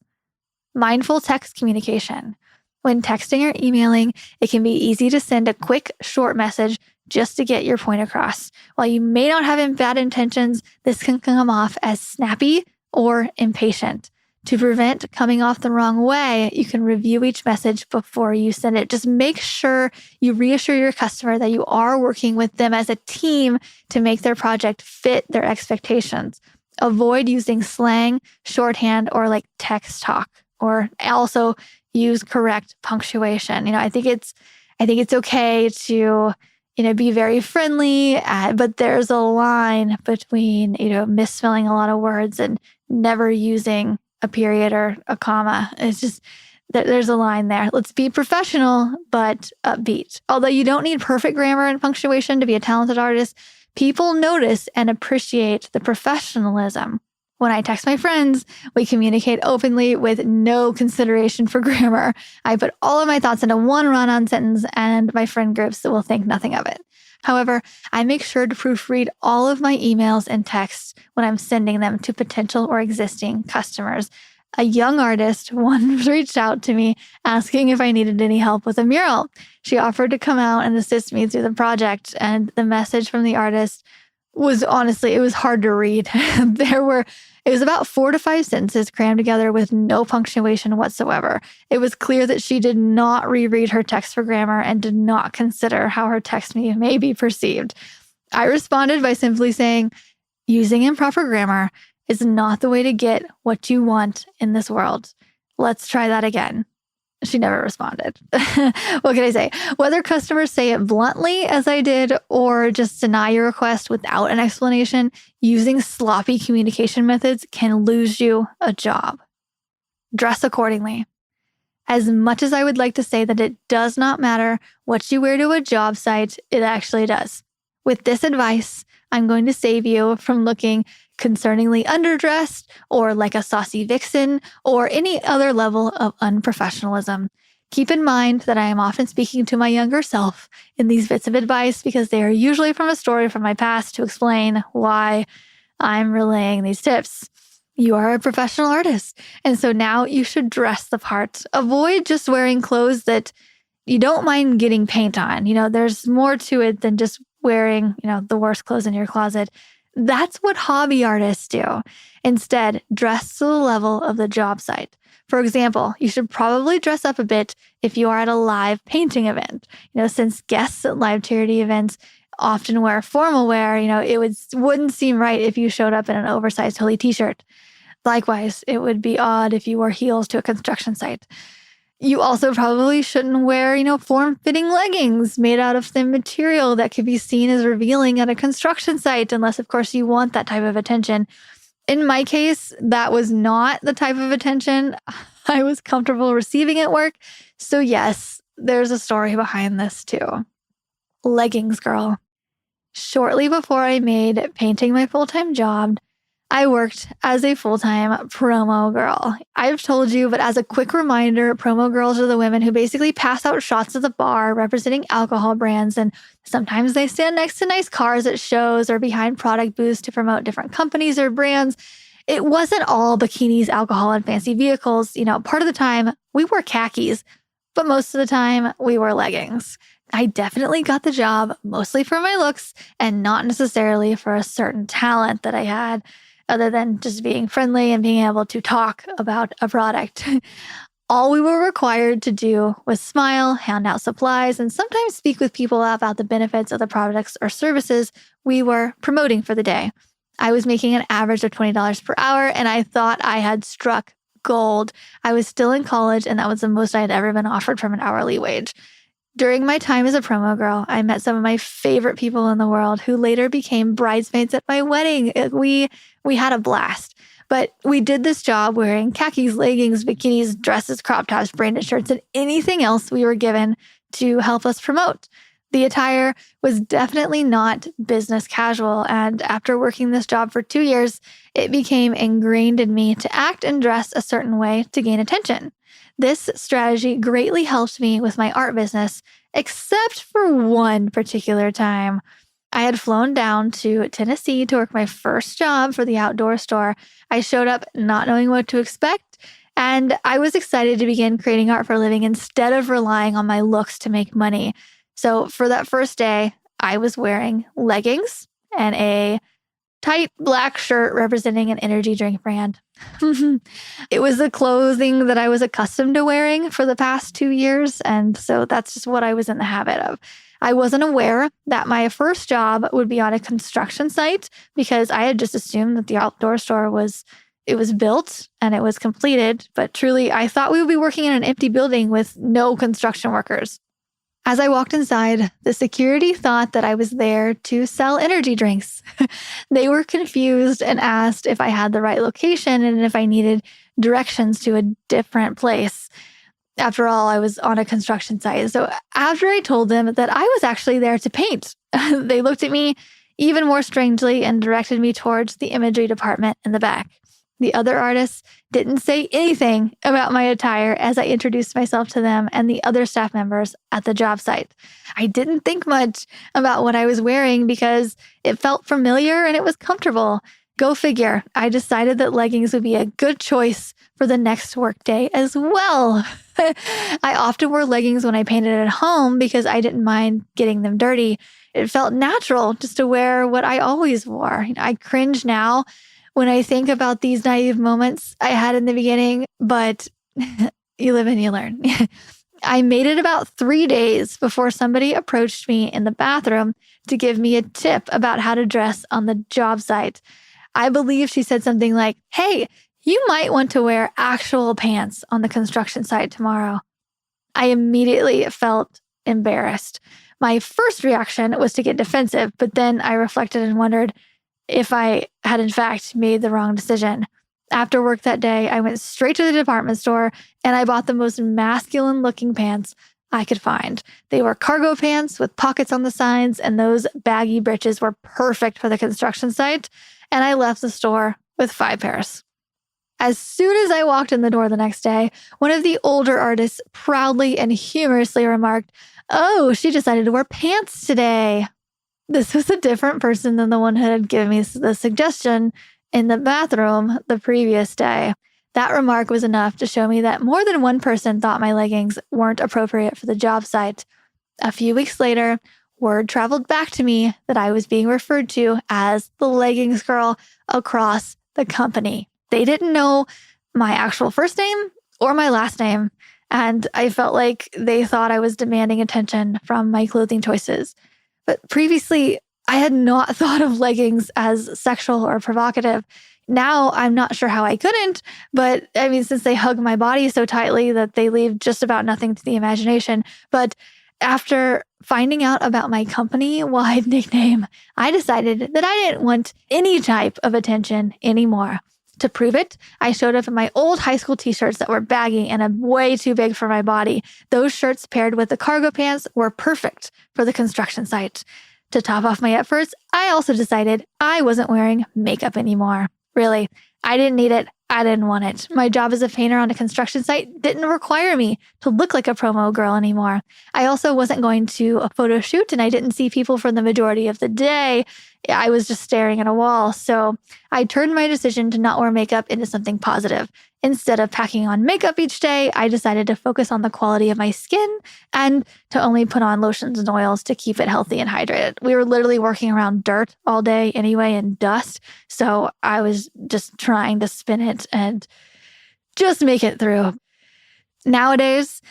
Mindful text communication. When texting or emailing, it can be easy to send a quick, short message just to get your point across. While you may not have bad intentions, this can come off as snappy or impatient. To prevent coming off the wrong way, you can review each message before you send it. Just make sure you reassure your customer that you are working with them as a team to make their project fit their expectations. Avoid using slang, shorthand, or text talk. Or also use correct punctuation. I think it's okay to, be very friendly, but there's a line between, misspelling a lot of words and never using a period or a comma. It's just, there's a line there. Let's be professional, but upbeat. Although you don't need perfect grammar and punctuation to be a talented artist, people notice and appreciate the professionalism. When I text my friends, we communicate openly with no consideration for grammar. I put all of my thoughts into one run-on sentence, and my friend groups will think nothing of it. However, I make sure to proofread all of my emails and texts when I'm sending them to potential or existing customers. A young artist once reached out to me asking if I needed any help with a mural. She offered to come out and assist me through the project, and the message from the artist was honestly, it was hard to read. It was about 4 to 5 sentences crammed together with no punctuation whatsoever. It was clear that she did not reread her text for grammar and did not consider how her text may be perceived. I responded by simply saying, using improper grammar is not the way to get what you want in this world. Let's try that again. She never responded. What can I say? Whether customers say it bluntly, as I did, or just deny your request without an explanation, using sloppy communication methods can lose you a job. Dress accordingly. As much as I would like to say that it does not matter what you wear to a job site, it actually does. With this advice, I'm going to save you from looking concerningly underdressed or like a saucy vixen or any other level of unprofessionalism. Keep in mind that I am often speaking to my younger self in these bits of advice because they are usually from a story from my past to explain why I'm relaying these tips. You are a professional artist, and so now you should dress the part. Avoid just wearing clothes that you don't mind getting paint on. There's more to it than just wearing, the worst clothes in your closet. That's what hobby artists do. Instead, dress to the level of the job site. For example, you should probably dress up a bit if you are at a live painting event. Since guests at live charity events often wear formal wear, it wouldn't seem right if you showed up in an oversized hoodie t-shirt. Likewise, it would be odd if you wore heels to a construction site. You also probably shouldn't wear, form-fitting leggings made out of thin material that could be seen as revealing at a construction site, unless, of course, you want that type of attention. In my case, that was not the type of attention I was comfortable receiving at work. So yes, there's a story behind this too. Leggings girl. Shortly before I made painting my full-time job, I worked as a full-time promo girl. I've told you, but as a quick reminder, promo girls are the women who basically pass out shots at the bar representing alcohol brands, and sometimes they stand next to nice cars at shows or behind product booths to promote different companies or brands. It wasn't all bikinis, alcohol, and fancy vehicles. Part of the time we wore khakis, but most of the time we wore leggings. I definitely got the job mostly for my looks and not necessarily for a certain talent that I had, other than just being friendly and being able to talk about a product. All we were required to do was smile, hand out supplies, and sometimes speak with people about the benefits of the products or services we were promoting for the day. I was making an average of $20 per hour, and I thought I had struck gold. I was still in college, and that was the most I had ever been offered from an hourly wage. During my time as a promo girl, I met some of my favorite people in the world who later became bridesmaids at my wedding. We had a blast. But we did this job wearing khakis, leggings, bikinis, dresses, crop tops, branded shirts, and anything else we were given to help us promote. The attire was definitely not business casual, and after working this job for 2 years, it became ingrained in me to act and dress a certain way to gain attention. This strategy greatly helped me with my art business, except for one particular time. I had flown down to Tennessee to work my first job for the outdoor store. I showed up not knowing what to expect, and I was excited to begin creating art for a living instead of relying on my looks to make money. So for that first day, I was wearing leggings and a tight black shirt representing an energy drink brand. It was the clothing that I was accustomed to wearing for the past 2 years, and so that's just what I was in the habit of. I wasn't aware that my first job would be on a construction site because I had just assumed that the outdoor store was built and it was completed, but truly I thought we would be working in an empty building with no construction workers. As I walked inside, the security thought that I was there to sell energy drinks. They were confused and asked if I had the right location and if I needed directions to a different place. After all, I was on a construction site. So after I told them that I was actually there to paint, they looked at me even more strangely and directed me towards the imagery department in the back. The other artists didn't say anything about my attire as I introduced myself to them and the other staff members at the job site. I didn't think much about what I was wearing because it felt familiar and it was comfortable. Go figure. I decided that leggings would be a good choice for the next workday as well. I often wore leggings when I painted at home because I didn't mind getting them dirty. It felt natural just to wear what I always wore. I cringe now when I think about these naive moments I had in the beginning, but you live and you learn. I made it about 3 days before somebody approached me in the bathroom to give me a tip about how to dress on the job site. I believe she said something like, "Hey, you might want to wear actual pants on the construction site tomorrow." I immediately felt embarrassed. My first reaction was to get defensive, but then I reflected and wondered if I had in fact made the wrong decision. After work that day, I went straight to the department store and I bought the most masculine looking pants I could find. They were cargo pants with pockets on the sides, and those baggy breeches were perfect for the construction site. And I left the store with 5 pairs. As soon as I walked in the door the next day, one of the older artists proudly and humorously remarked, "Oh, she decided to wear pants today." This was a different person than the one who had given me the suggestion in the bathroom the previous day. That remark was enough to show me that more than one person thought my leggings weren't appropriate for the job site. A few weeks later, word traveled back to me that I was being referred to as the leggings girl across the company. They didn't know my actual first name or my last name, and I felt like they thought I was demanding attention from my clothing choices. But previously, I had not thought of leggings as sexual or provocative. Now, I'm not sure how I couldn't, but I mean, since they hug my body so tightly that they leave just about nothing to the imagination. But after finding out about my company-wide nickname, I decided that I didn't want any type of attention anymore. To prove it, I showed up in my old high school t-shirts that were baggy and way too big for my body. Those shirts paired with the cargo pants were perfect for the construction site. To top off my efforts, I also decided I wasn't wearing makeup anymore. Really, I didn't need it. I didn't want it. My job as a painter on a construction site didn't require me to look like a promo girl anymore. I also wasn't going to a photo shoot, and I didn't see people for the majority of the day. I was just staring at a wall. So I turned my decision to not wear makeup into something positive. Instead of packing on makeup each day, I decided to focus on the quality of my skin and to only put on lotions and oils to keep it healthy and hydrated. We were literally working around dirt all day anyway and dust. So I was just trying to spin it and just make it through. Nowadays,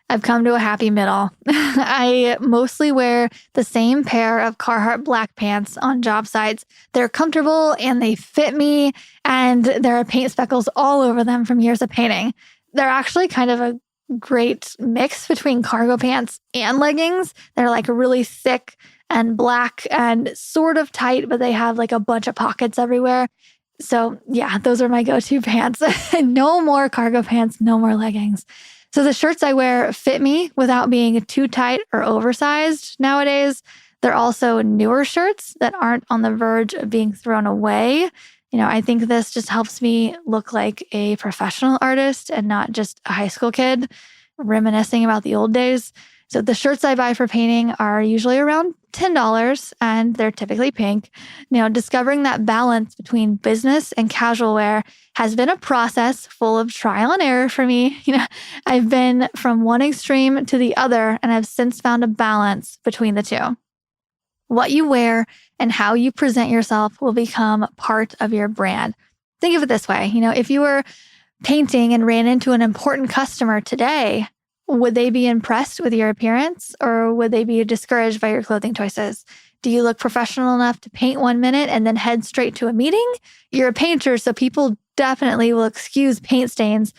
I've come to a happy middle. I mostly wear the same pair of Carhartt black pants on job sites. They're comfortable and they fit me, and there are paint speckles all over them from years of painting. They're actually kind of a great mix between cargo pants and leggings. They're like really thick and black and sort of tight, but they have like a bunch of pockets everywhere. So yeah, those are my go-to pants. No more cargo pants, no more leggings. So the shirts I wear fit me without being too tight or oversized nowadays. They're also newer shirts that aren't on the verge of being thrown away. I think this just helps me look like a professional artist and not just a high school kid reminiscing about the old days. So the shirts I buy for painting are usually around $10 and they're typically pink. Discovering that balance between business and casual wear has been a process full of trial and error for me. I've been from one extreme to the other, and I've since found a balance between the two. What you wear and how you present yourself will become part of your brand. Think of it this way. If you were painting and ran into an important customer today, would they be impressed with your appearance, or would they be discouraged by your clothing choices? Do you look professional enough to paint 1 minute and then head straight to a meeting? You're a painter, so people definitely will excuse paint stains,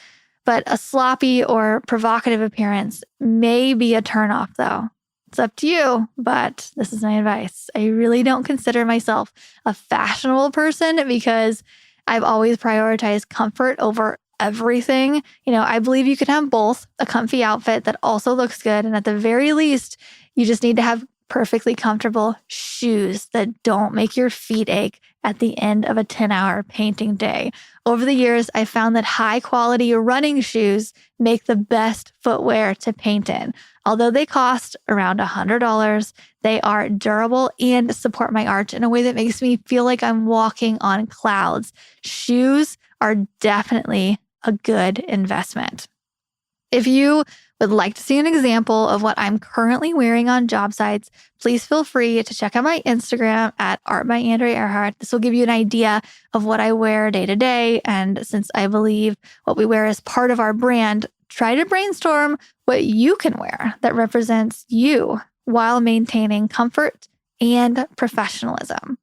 but a sloppy or provocative appearance may be a turnoff, though. It's up to you, but this is my advice. I really don't consider myself a fashionable person because I've always prioritized comfort over everything. I believe you can have both, a comfy outfit that also looks good, and at the very least, you just need to have perfectly comfortable shoes that don't make your feet ache at the end of a 10-hour painting day. Over the years, I found that high-quality running shoes make the best footwear to paint in. Although they cost around $100, they are durable and support my art in a way that makes me feel like I'm walking on clouds. Shoes are definitely a good investment. If you would like to see an example of what I'm currently wearing on job sites, please feel free to check out my Instagram at Art by Andrea Earhart. This will give you an idea of what I wear day to day. And since I believe what we wear is part of our brand, try to brainstorm what you can wear that represents you while maintaining comfort and professionalism.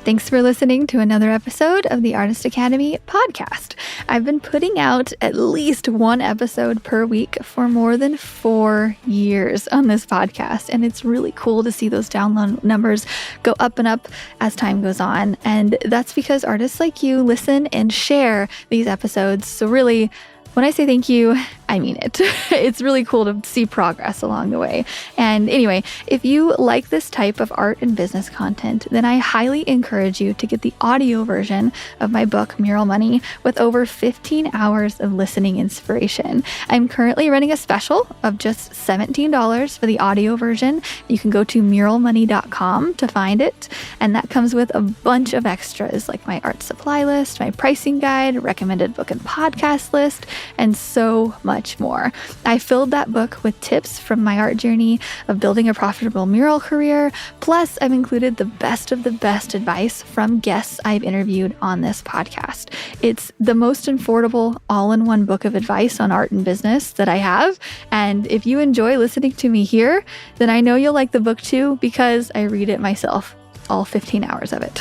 Thanks for listening to another episode of the Artist Academy podcast. I've been putting out at least one episode per week for more than 4 years on this podcast, and it's really cool to see those download numbers go up and up as time goes on. And that's because artists like you listen and share these episodes. So really, when I say thank you, I mean it. It's really cool to see progress along the way. And anyway, if you like this type of art and business content, then I highly encourage you to get the audio version of my book, Mural Money, with over 15 hours of listening inspiration. I'm currently running a special of just $17 for the audio version. You can go to muralmoney.com to find it. And that comes with a bunch of extras like my art supply list, my pricing guide, recommended book and podcast list, and so much more. I filled that book with tips from my art journey of building a profitable mural career. Plus, I've included the best of the best advice from guests I've interviewed on this podcast. It's the most affordable all-in-one book of advice on art and business that I have. And if you enjoy listening to me here, then I know you'll like the book too, because I read it myself. All 15 hours of it.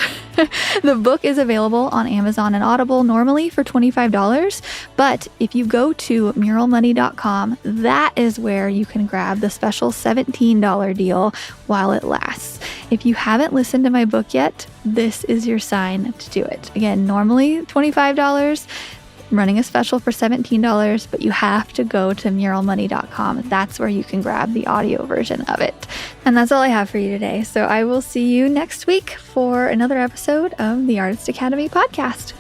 The book is available on Amazon and Audible normally for $25, but if you go to muralmoney.com, that is where you can grab the special $17 deal while it lasts. If you haven't listened to my book yet, this is your sign to do it. Again, normally $25. I'm running a special for $17, but you have to go to muralmoney.com. That's where you can grab the audio version of it. And that's all I have for you today. So I will see you next week for another episode of the Artist Academy podcast.